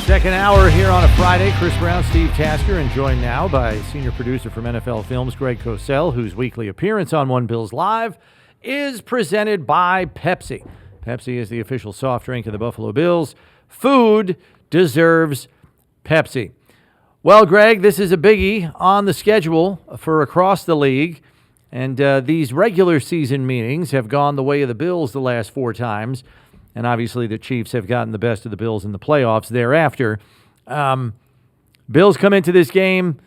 Second hour here on a Friday. Chris Brown, Steve Tasker, and joined now by senior producer from NFL Films, Greg Cosell, whose weekly appearance on One Bills Live is presented by Pepsi. Pepsi is the official soft drink of the Buffalo Bills. Food deserves Pepsi. Well, Greg, this is a biggie on the schedule for across the league. And these regular season meetings have gone the way of the Bills the last 4 times. And obviously the Chiefs have gotten the best of the Bills in the playoffs thereafter. Bills come into this game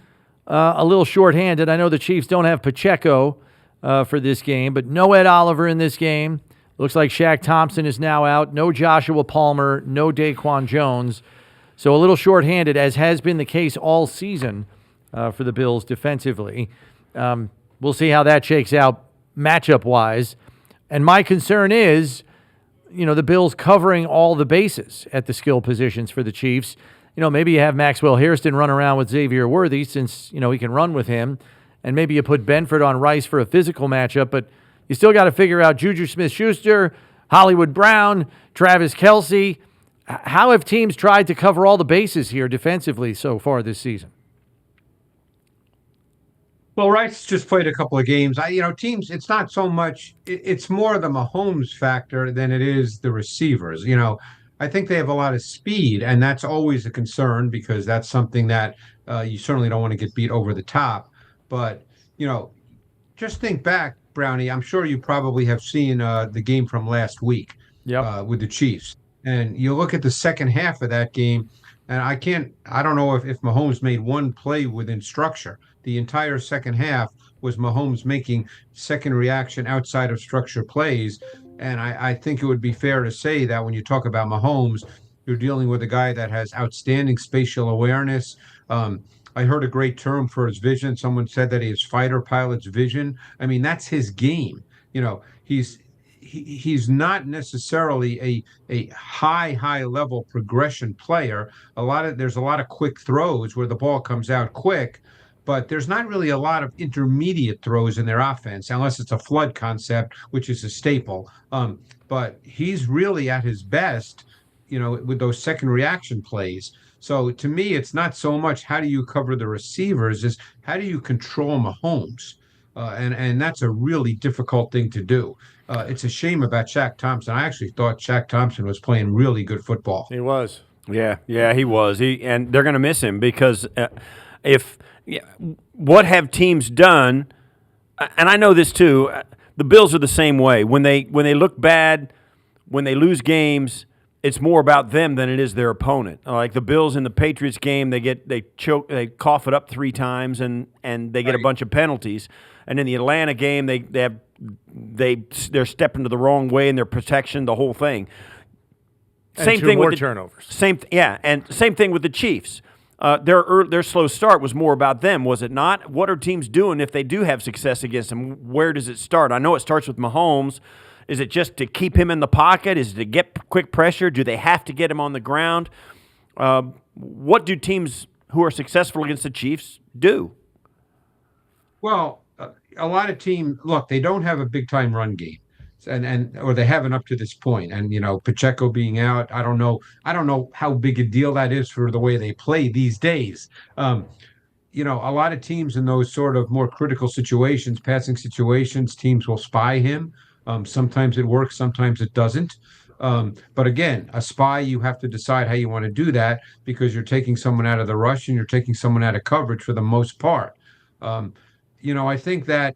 a little shorthanded. I know the Chiefs don't have Pacheco for this game, but no Ed Oliver in this game. Looks like Shaq Thompson is now out. No Joshua Palmer, no Daquan Jones. So a little shorthanded, as has been the case all season for the Bills defensively. We'll see how that shakes out matchup-wise. And my concern is, the Bills covering all the bases at the skill positions for the Chiefs. Maybe you have Maxwell Hairston run around with Xavier Worthy since, he can run with him. And maybe you put Benford on Rice for a physical matchup, but you still got to figure out Juju Smith-Schuster, Hollywood Brown, Travis Kelce. How have teams tried to cover all the bases here defensively so far this season? Well, Rice just played a couple of games. Teams, it's not so much, it's more the Mahomes factor than it is the receivers. I think they have a lot of speed, and that's always a concern because that's something that you certainly don't want to get beat over the top. But, just think back, Brownie. I'm sure you probably have seen the game from last week with the Chiefs. And you look at the second half of that game, and I don't know if Mahomes made one play within structure. The entire second half was Mahomes making second reaction outside of structure plays. And I think it would be fair to say that when you talk about Mahomes, you're dealing with a guy that has outstanding spatial awareness. I heard a great term for his vision. Someone said that he has fighter pilot's vision. I mean, that's his game. He's not necessarily a high level progression player. There's a lot of quick throws where the ball comes out quick, but there's not really a lot of intermediate throws in their offense unless it's a flood concept, which is a staple. But he's really at his best, with those second reaction plays. So to me, it's not so much how do you cover the receivers, is how do you control Mahomes? And that's a really difficult thing to do. It's a shame about Shaq Thompson. I actually thought Shaq Thompson was playing really good football. He was. Yeah, he was. And they're going to miss him because what have teams done? And I know this too. The Bills are the same way. When they look bad, when they lose games, it's more about them than it is their opponent. Like the Bills in the Patriots game, they cough it up 3 times and they get a bunch of penalties. And in the Atlanta game, they're stepping to the wrong way in their protection, the whole thing. Same thing with turnovers. Same thing with the Chiefs. Their slow start was more about them, was it not? What are teams doing if they do have success against them? Where does it start? I know it starts with Mahomes. Is it just to keep him in the pocket? Is it to get quick pressure? Do they have to get him on the ground? What do teams who are successful against the Chiefs do? Well, a lot of teams, look, they don't have a big-time run game. Or they haven't up to this point. And Pacheco being out, I don't know how big a deal that is for the way they play these days. A lot of teams in those sort of more critical situations, passing situations, teams will spy him. Sometimes it works, sometimes it doesn't. But again, a spy, you have to decide how you want to do that because you're taking someone out of the rush and you're taking someone out of coverage for the most part. I think that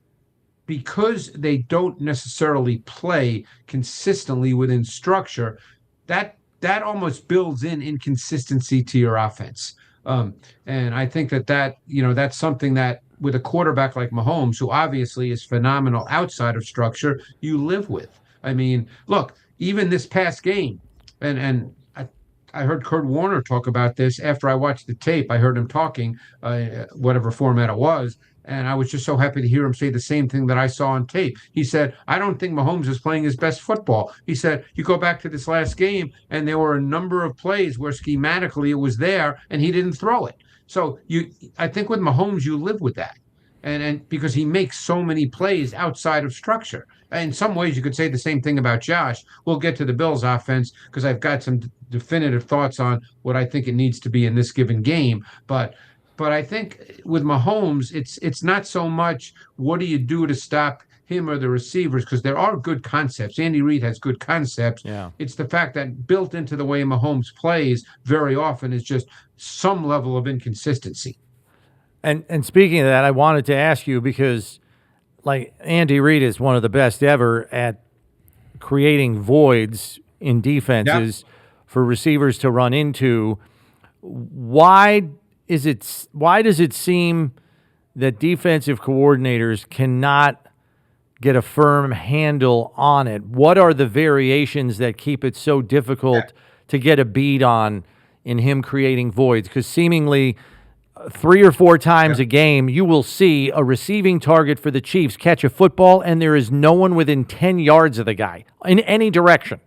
because they don't necessarily play consistently within structure, that almost builds in inconsistency to your offense. And I think that's something that with a quarterback like Mahomes, who obviously is phenomenal outside of structure, you live with. I mean, look, even this past game, and I heard Kurt Warner talk about this after I watched the tape. I heard him talking, whatever format it was, and I was just so happy to hear him say the same thing that I saw on tape. He said, I don't think Mahomes is playing his best football. He said, you go back to this last game, and there were a number of plays where schematically it was there, and he didn't throw it. So I think with Mahomes, you live with that. and because he makes so many plays outside of structure. In some ways, you could say the same thing about Josh. We'll get to the Bills' offense because I've got some definitive thoughts on what I think it needs to be in this given game. But I think with Mahomes, it's not so much what do you do to stop him or the receivers, because there are good concepts. Andy Reid has good concepts. Yeah. It's the fact that built into the way Mahomes plays very often is just some level of inconsistency. And speaking of that, I wanted to ask you because like Andy Reid is one of the best ever at creating voids in defenses for receivers to run into. Why why does it seem that defensive coordinators cannot get a firm handle on it? What are the variations that keep it so difficult to get a beat on in him creating voids? Because seemingly 3 or 4 times a game, you will see a receiving target for the Chiefs catch a football, and there is no one within 10 yards of the guy in any direction.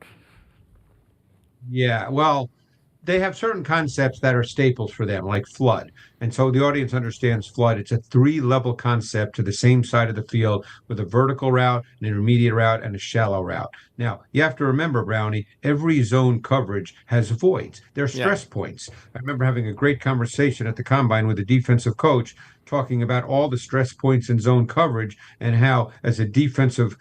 Yeah, well, they have certain concepts that are staples for them, like flood. And so the audience understands flood. It's a three-level concept to the same side of the field with a vertical route, an intermediate route, and a shallow route. Now, you have to remember, Brownie, every zone coverage has voids. They're stress points. I remember having a great conversation at the combine with a defensive coach talking about all the stress points in zone coverage and how, as a defensive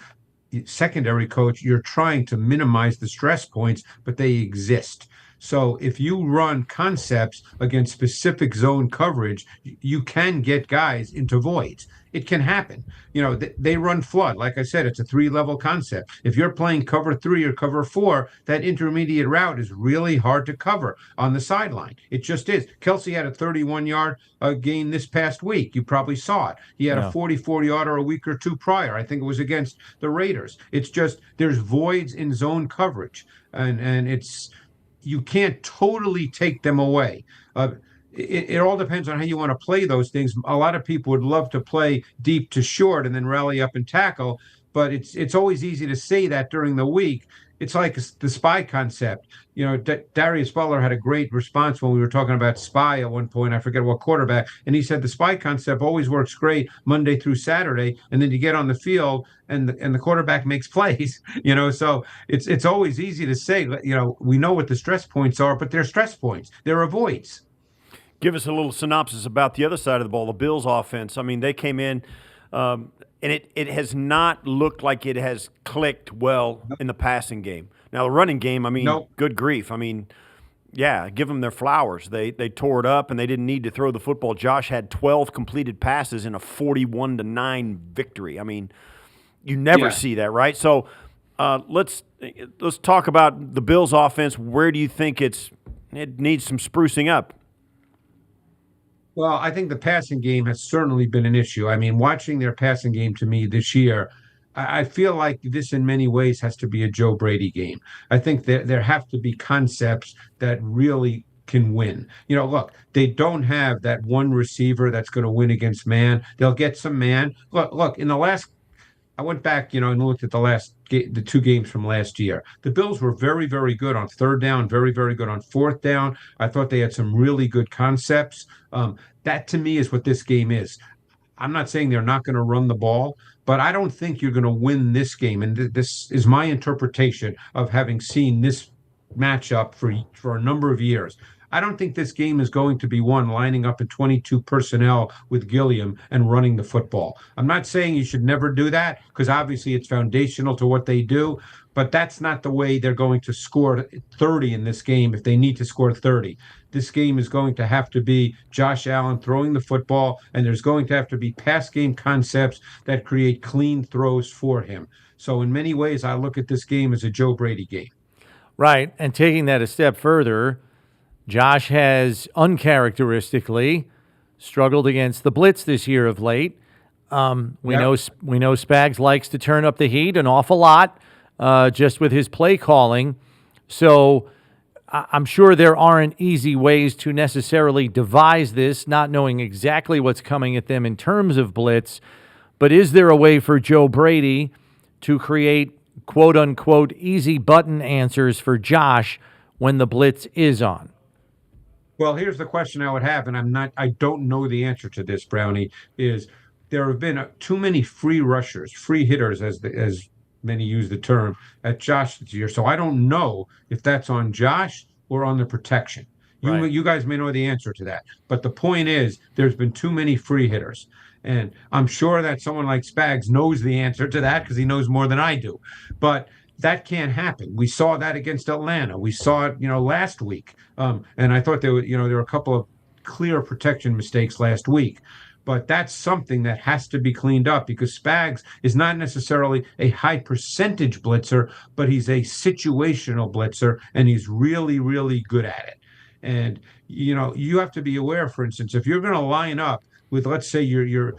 secondary coach, you're trying to minimize the stress points, but they exist. So if you run concepts against specific zone coverage, you can get guys into voids. It can happen. They run flood. Like I said, it's a three-level concept. If you're playing cover 3 or cover 4, that intermediate route is really hard to cover on the sideline. It just is. Kelsey had a 31-yard gain this past week. You probably saw it. He had a 44-yarder a week or two prior. I think it was against the Raiders. It's just there's voids in zone coverage, and it's you can't totally take them away. It all depends on how you want to play those things. A lot of people would love to play deep to short and then rally up and tackle, but it's always easy to say that during the week. It's like the spy concept. Darius Butler had a great response when we were talking about spy at one point. I forget what quarterback, and he said the spy concept always works great Monday through Saturday, and then you get on the field and the quarterback makes plays. So it's always easy to say. We know what the stress points are, but they're stress points. They're avoids. Give us a little synopsis about the other side of the ball, the Bills' offense. I mean, they came in, and it has not looked like it has clicked well in the passing game. Now, the running game, I mean, good grief. I mean, yeah, give them their flowers. They tore it up, and they didn't need to throw the football. Josh had 12 completed passes in a 41-9 victory. I mean, you never see that, right? So let's talk about the Bills' offense. Where do you think it needs some sprucing up? Well, I think the passing game has certainly been an issue. I mean, watching their passing game to me this year, I feel like this in many ways has to be a Joe Brady game. I think that there have to be concepts that really can win. Look, they don't have that one receiver that's going to win against man. They'll get some man. Look, in the last I went back, and looked at the 2 games from last year. The Bills were very, very good on third down, very, very good on fourth down. I thought they had some really good concepts. That to me is what this game is. I'm not saying they're not going to run the ball, but I don't think you're going to win this game. And this is my interpretation of having seen this matchup for a number of years. I don't think this game is going to be won lining up at 22 personnel with Gilliam and running the football. I'm not saying you should never do that because obviously it's foundational to what they do, but that's not the way they're going to score 30 in this game if they need to score 30. This game is going to have to be Josh Allen throwing the football, and there's going to have to be pass game concepts that create clean throws for him. So in many ways, I look at this game as a Joe Brady game. Right, and taking that a step further, Josh has uncharacteristically struggled against the blitz this year of late. We know Spags likes to turn up the heat an awful lot, just with his play calling. So I'm sure there aren't easy ways to necessarily devise this, not knowing exactly what's coming at them in terms of blitz. But is there a way for Joe Brady to create quote unquote easy button answers for Josh when the blitz is on? Well, here's the question I would have, and I don't know the answer to this, Brownie, is there have been too many free rushers, free hitters, as many use the term, at Josh this year. So I don't know if that's on Josh or on the protection. Right. You guys may know the answer to that, but the point is, there's been too many free hitters, and I'm sure that someone like Spags knows the answer to that because he knows more than I do. But that can't happen. We saw that against Atlanta. We saw it, last week. And I thought there were a couple of clear protection mistakes last week. But that's something that has to be cleaned up because Spags is not necessarily a high percentage blitzer, but he's a situational blitzer, and he's really, really good at it. And you have to be aware, for instance, if you're going to line up with, let's say, your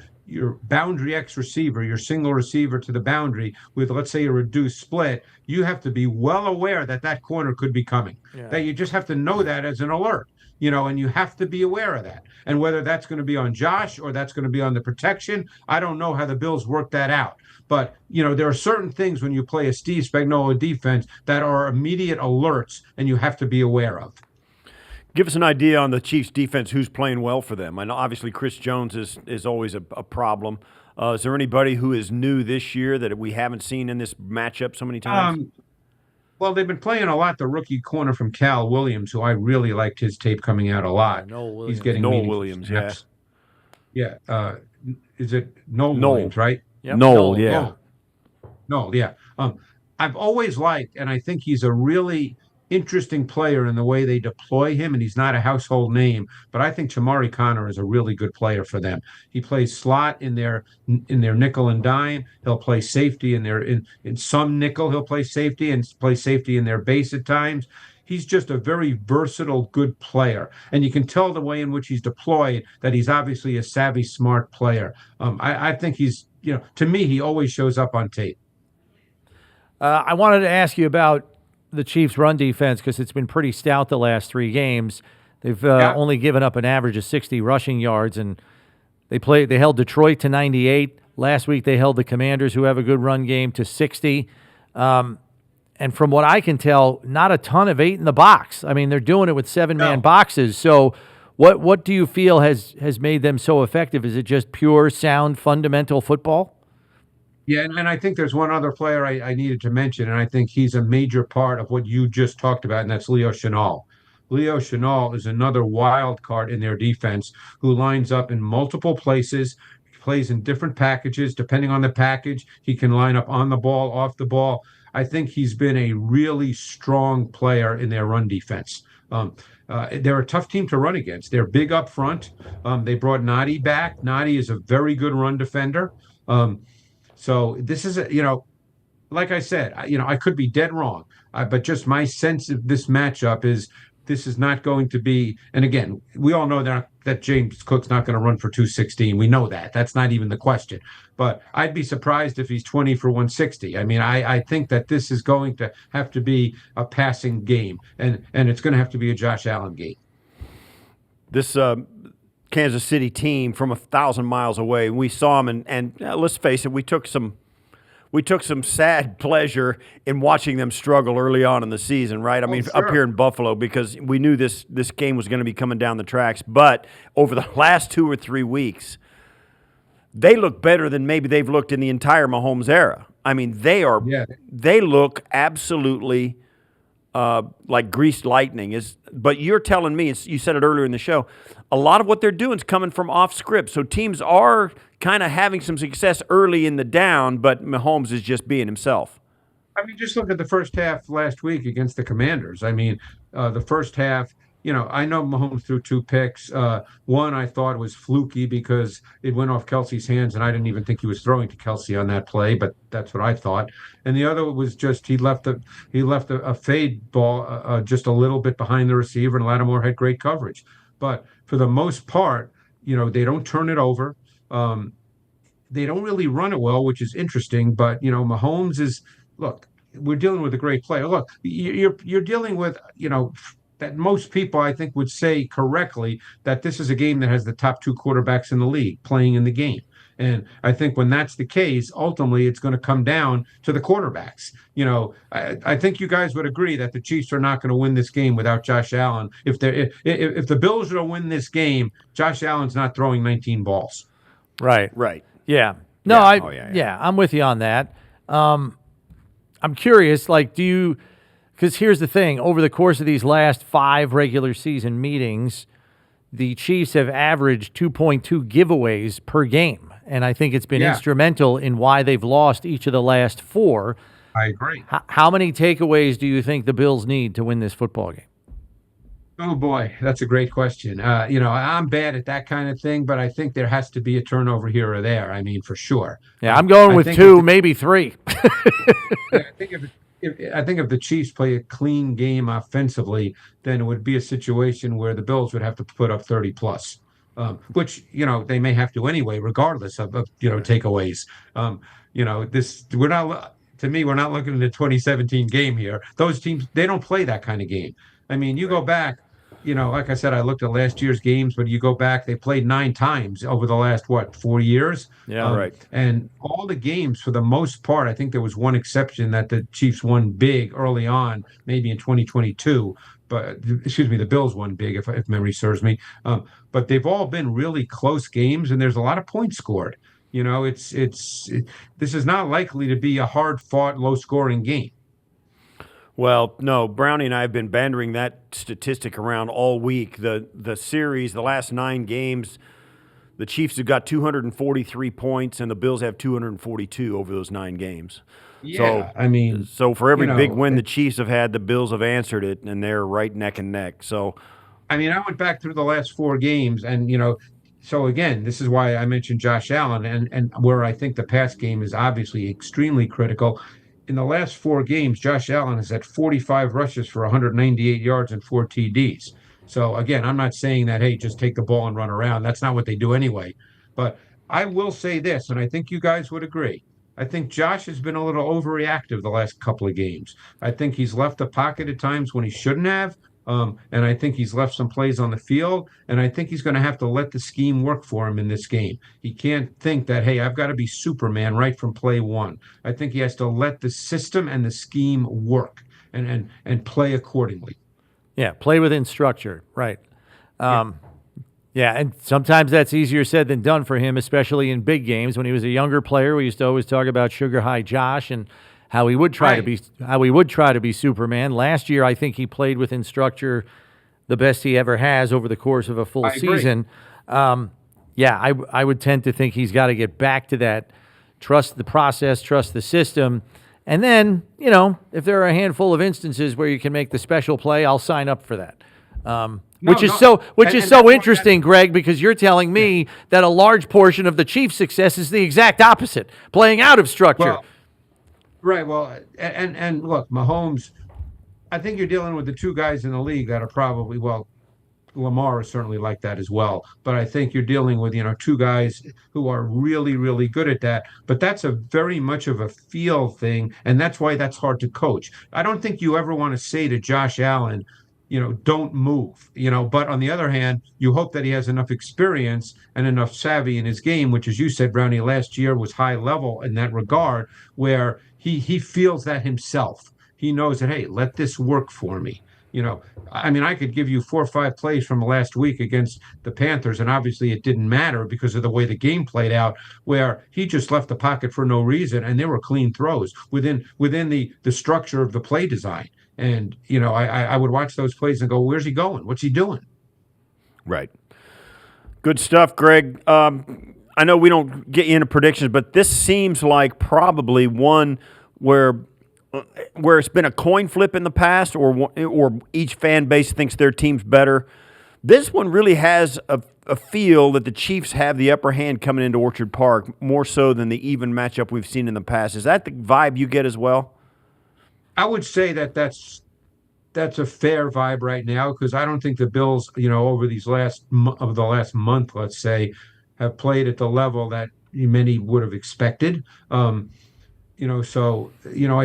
boundary X receiver, your single receiver to the boundary with, let's say, a reduced split, you have to be well aware that that corner could be coming. Yeah. That you just have to know that as an alert, and you have to be aware of that. And whether that's going to be on Josh or that's going to be on the protection, I don't know how the Bills work that out. But, there are certain things when you play a Steve Spagnuolo defense that are immediate alerts and you have to be aware of. Give us an idea on the Chiefs' defense, who's playing well for them. I know obviously Chris Jones is always a problem. Is there anybody who is new this year that we haven't seen in this matchup so many times? Well, they've been playing a lot the rookie corner from Cal Williams, who I really liked his tape coming out a lot. Noel Williams. He's getting Noel Williams, snaps. Yeah. Is it Noel Williams, right? Yep. Noel, yeah. Noel, yeah. I've always liked, and I think he's a really interesting player in the way they deploy him, and he's not a household name, but I think Tamari Connor is a really good player for them. He plays slot in their nickel and dime. He'll play safety in some nickel. He'll play safety and play safety in their base at times. He's just a very versatile, good player, and you can tell the way in which he's deployed that he's obviously a savvy, smart player. I think he's, to me, he always shows up on tape. I wanted to ask you about the Chiefs' run defense because it's been pretty stout the last 3 games. They've only given up an average of 60 rushing yards, and they held Detroit to 98. Last week they held the Commanders, who have a good run game, to 60. And from what I can tell, not a ton of 8 in the box. I mean, they're doing it with 7-man boxes. So what do you feel has made them so effective? Is it just pure, sound, fundamental football? Yeah, and I think there's one other player I needed to mention, and I think he's a major part of what you just talked about, and that's Leo Chenal. Leo Chenal is another wild card in their defense who lines up in multiple places, plays in different packages. Depending on the package, he can line up on the ball, off the ball. I think he's been a really strong player in their run defense. They're a tough team to run against. They're big up front. They brought Nadi back. Nadi is a very good run defender. So this is, like I said, I could be dead wrong, but just my sense of this matchup is this is not going to be. And again, we all know that James Cook's not going to run for 216. We know that. That's not even the question. But I'd be surprised if he's 20 for 160. I mean, I think that this is going to have to be a passing game, and it's going to have to be a Josh Allen game. This Kansas City team from 1,000 miles away. We saw them, and let's face it, we took some sad pleasure in watching them struggle early on in the season, right? I mean, sure. Up here in Buffalo, because we knew this game was going to be coming down the tracks. But over the last 2 or 3 weeks, they look better than maybe they've looked in the entire Mahomes era. I mean, they look absolutely like greased lightning. But you're telling me, you said it earlier in the show, a lot of what they're doing is coming from off script. So teams are kind of having some success early in the down, but Mahomes is just being himself. I mean, just look at the first half last week against the Commanders. I mean, the first half, I know Mahomes threw 2 picks. One I thought was fluky because it went off Kelsey's hands, and I didn't even think he was throwing to Kelsey on that play, but that's what I thought. And the other was just he left a fade ball just a little bit behind the receiver, and Lattimore had great coverage. But for the most part, they don't turn it over. They don't really run it well, which is interesting. But Mahomes is, look, we're dealing with a great player. Look, you're dealing with that most people, I think, would say correctly that this is a game that has the top 2 quarterbacks in the league playing in the game. And I think when that's the case, ultimately it's going to come down to the quarterbacks. I think you guys would agree that the Chiefs are not going to win this game without Josh Allen. If the Bills are to win this game, Josh Allen's not throwing 19 balls. Right. Right. Yeah. No, Yeah. I Oh, yeah, yeah. yeah, I'm with you on that. I'm curious, like, because here's the thing, over the course of these last 5 regular season meetings, the Chiefs have averaged 2.2 giveaways per game, and I think it's been Yeah, instrumental in why they've lost each of the last 4. I agree. How many takeaways do you think the Bills need to win this football game? Oh boy, that's a great question. I'm bad at that kind of thing, but I think there has to be a turnover here or there. I mean, for sure. Yeah, I'm going I with think if 2, the maybe 3. I think if the Chiefs play a clean game offensively, then it would be a situation where the Bills would have to put up 30 plus, which they may have to anyway, regardless of takeaways. This we're not. To me, we're not looking at the 2017 game here. Those teams, they don't play that kind of game. I mean, you go back, like I said, I looked at last year's games, but you go back, they played 9 times over the last, 4 years? Yeah. Right. And all the games, for the most part, I think there was one exception that the Chiefs won big early on, maybe in 2022. But excuse me, the Bills won big, if memory serves me. But they've all been really close games, and there's a lot of points scored. This is not likely to be a hard fought, low scoring game. Well, no, Brownie and I have been bandering that statistic around all week. The series, the last 9 games, the Chiefs have got 243 points, and the Bills have 242 over those 9 games. Yeah, I mean, So for every big know, win the Chiefs have had, the Bills have answered it, and they're right neck and neck. So, I mean, I went back through the last 4 games, and so again, this is why I mentioned Josh Allen, and where I think the pass game is obviously extremely critical. In the last 4 games, Josh Allen has had 45 rushes for 198 yards and 4 TDs. So again, I'm not saying that, hey, just take the ball and run around. That's not what they do anyway. But I will say this, and I think you guys would agree. I think Josh has been a little overreactive the last couple of games. I think he's left the pocket at times when he shouldn't have. And I think he's left some plays on the field, and I think he's going to have to let the scheme work for him in this game. He can't think that, hey, I've got to be Superman right from play one. I think he has to let the system and the scheme work and play accordingly. Yeah, play within structure, right. Yeah, and sometimes that's easier said than done for him, especially in big games. When he was a younger player, we used to always talk about Sugar High Josh and how he would try to be Superman. Last year, I think he played within structure the best he ever has over the course of a full season. I would tend to think he's got to get back to that. Trust the process, trust the system. And then, if there are a handful of instances where you can make the special play, I'll sign up for that. Which is so interesting, Greg, because you're telling me that a large portion of the Chiefs' success is the exact opposite, playing out of structure. Well, right. Well, and look, Mahomes, I think you're dealing with the 2 guys in the league that are probably, Lamar is certainly like that as well. But I think you're dealing with, 2 guys who are really, really good at that. But that's a very much of a feel thing, and that's why that's hard to coach. I don't think you ever want to say to Josh Allen, don't move, but on the other hand, you hope that he has enough experience and enough savvy in his game, which, as you said, Brownie, last year was high level in that regard, where he feels that himself. He knows that, hey, let this work for me. I mean, I could give you 4 or 5 plays from last week against the Panthers, and obviously it didn't matter because of the way the game played out, where he just left the pocket for no reason, and they were clean throws within the structure of the play design. And, I would watch those plays and go, where's he going? What's he doing? right. Good stuff, Greg. I know we don't get you into predictions, but this seems like probably one where it's been a coin flip in the past, or each fan base thinks their team's better. This one really has a feel that the Chiefs have the upper hand coming into Orchard Park, more so than the even matchup we've seen in the past. Is that the vibe you get as well? I would say that's a fair vibe right now, because I don't think the Bills, over these last month, let's say, have played at the level that many would have expected. I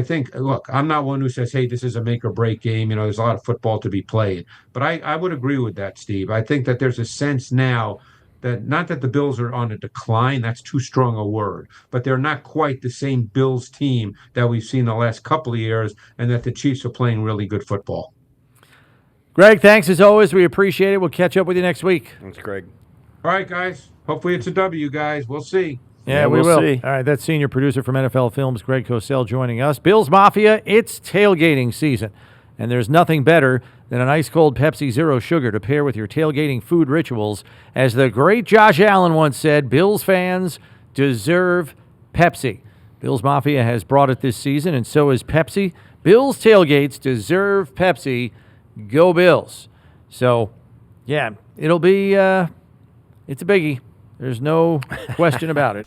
think, look, I'm not one who says, hey, this is a make or break game. There's a lot of football to be played. But I would agree with that, Steve. I think that there's a sense now that, not that the Bills are on a decline, that's too strong a word, but they're not quite the same Bills team that we've seen the last couple of years, and that the Chiefs are playing really good football. Greg, thanks as always. We appreciate it. We'll catch up with you next week. Thanks, Greg. All right, guys. Hopefully it's a W, guys. We'll see. Yeah, we we'll will. see. All right, that's senior producer from NFL Films, Greg Cosell, joining us. Bills Mafia, it's tailgating season, and there's nothing better than an ice-cold Pepsi Zero Sugar to pair with your tailgating food rituals. As the great Josh Allen once said, Bills fans deserve Pepsi. Bills Mafia has brought it this season, and so has Pepsi. Bills tailgates deserve Pepsi. Go Bills. So, yeah, it'll be, it's a biggie. There's no question about it.